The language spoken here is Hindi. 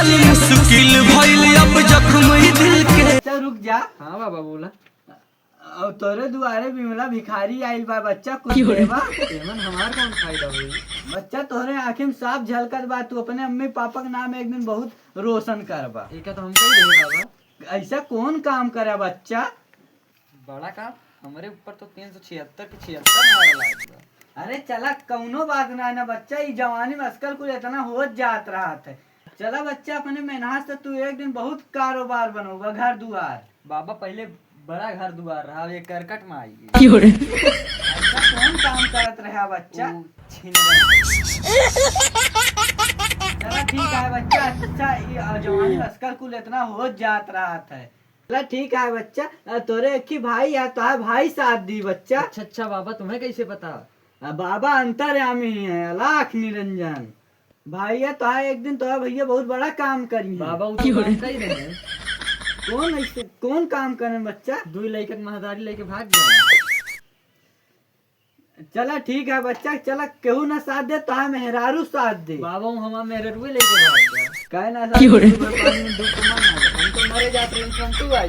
जियल मुश्किल भइल अब जख्म ई दिल के। बच्चा रुक जा। हाँ बाबा बोला। और तोरे दुआरे बिमला भिखारी आइल बा, बच्चा कुछ देवा। एमन हमार कौन फायदा हुई? बच्चा तोहरे आँखी में साफ झलकत बा, तू अपने अम्मी पापा के नाम एक दिन बहुत रोशन करबा। एका तो हमको ही देगा बाबा। ऐसा कौन काम करे बच्चा? बड़ा काम हमारे ऊपर तो 376 के 76 मारा लागेगा। अरे चला कौनो बात ना ना बच्चा, ई जवानी में आजकल कुछ इतना हो जात रहा था। चला बच्चा अपने मेहनत से तू एक दिन बहुत कारोबार बनोगा, घर दुआर। बाबा पहले बड़ा घर दुआर रहा, ये करकट में आई ऐसा कौन काम करत रहा बच्चा? चला ठीक है बच्चा। अच्छा ये जवानी में आजकल कुल इतना हो जात रहा था। चला ठीक है बच्चा, तोरे एक ही भाई है तो भाई साथ दी बच्चा। अच्छा अच्छा बाबा तुम्हें कैसे पता? बाबा अंतर्यामी है, अलाख निरंजन भाई है तो एक दिन तो भैया बहुत बड़ा काम करी है। बाबा वो तो जानता ही नहीं है। कौन ऐसे कौन काम करे बच्चा? 2 लड़के महदारी लेके भाग गए। चला ठीक है बच्चा, चला केहू ना साथ दे तो मेहरारू साथ दे। बाबा हम मेरे रुए लेके भाग गया। कहे ना हम तो मरे जाते हैं, तू आई